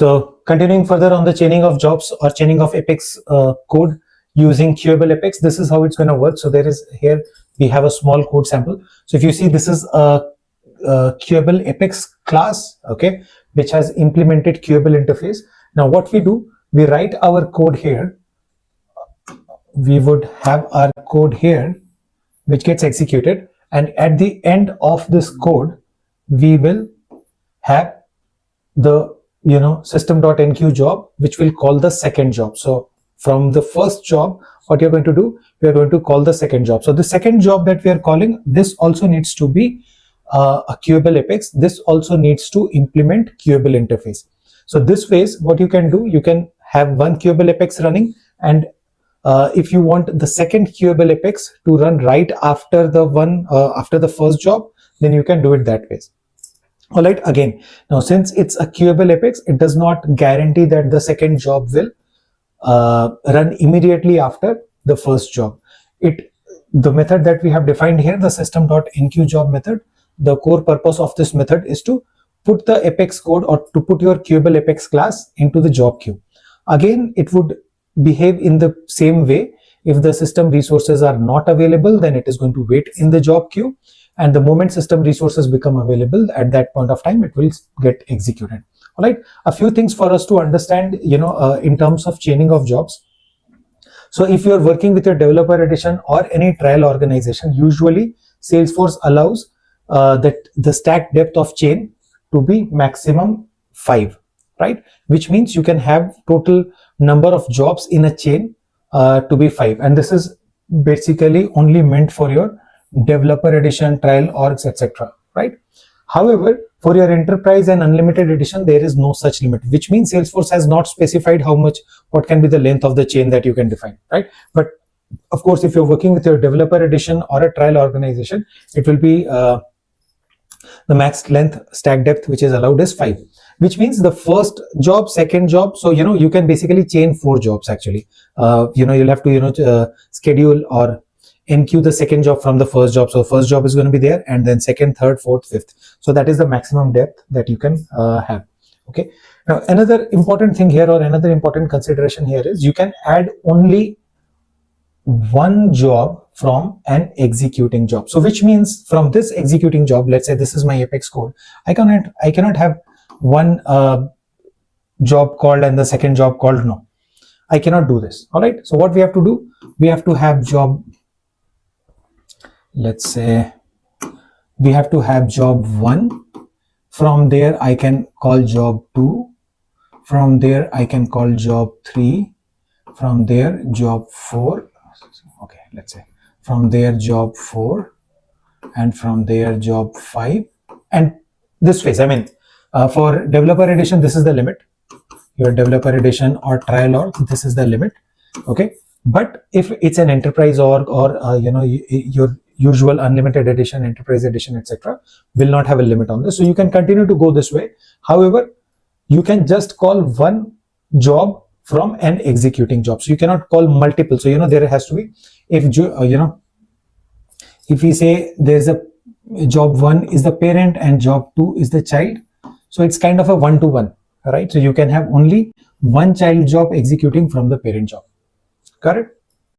So continuing further on the chaining of jobs or chaining of Apex code using Queueable Apex, this is how it's going to work. So there is here we have a small code sample. So if you see, this is a Queueable Apex class, okay, which has implemented Queueable interface. Now what we do, we write our code here. We would have our code here, which gets executed, and at the end of this code, we will have the system.enqueue job, which will call the second job. So from the first job, what you're going to do, we are going to call the second job. So the second job that we are calling, this also needs to be a Queueable Apex. This also needs to implement Queueable interface. So this ways, what you can do, you can have one Queueable Apex running, and if you want the second Queueable Apex to run right after the one after the first job, then you can do it that way. All right, again, now since it's a Queueable Apex, it does not guarantee that the second job will run immediately after the first job. The method that we have defined here, the system.enqueue job method, the core purpose of this method is to put the Apex code or to put your Queueable Apex class into the job queue. Again, it would behave in the same way. If the system resources are not available, then it is going to wait in the job queue. And the moment system resources become available, at that point of time, it will get executed. All right. A few things for us to understand, in terms of chaining of jobs. So if you're working with your developer edition or any trial organization, usually Salesforce allows that the stack depth of chain to be maximum 5, right? Which means you can have total number of jobs in a chain to be 5. And this is basically only meant for your developer edition, trial orgs, etc., right? However, for your enterprise and unlimited edition, there is no such limit, which means Salesforce has not specified what can be the length of the chain that you can define, right? But of course, if you're working with your developer edition or a trial organization, it will be the max length stack depth which is allowed is 5, which means the first job, second job. So you can basically chain 4 jobs actually. You'll have to schedule or enqueue the second job from the first job. So first job is going to be there, and then second, third, fourth, fifth. So that is the maximum depth that you can have. Okay. Now another important thing here, or another important consideration here, is you can add only one job from an executing job. So which means from this executing job, let's say this is my Apex code, I cannot have one job called and the second job called. No, I cannot do this. All right. So what we have to do, we have to have job, let's say we have to have job 1. From there I can call job 2. From there I can call job 3. From there job 4. Okay, let's say from there job 4, and from there job 5, and this phase. I mean, for developer edition, this is the limit. Your developer edition or trial org, this is the limit. Okay, but if it's an enterprise org or your usual unlimited edition, enterprise edition, etc., will not have a limit on this. So you can continue to go this way. However, you can just call one job from an executing job. So you cannot call multiple. So there has to be, if we say there's a job 1 is the parent and job 2 is the child, so it's kind of a 1-to-1, right? So you can have only one child job executing from the parent job. Correct?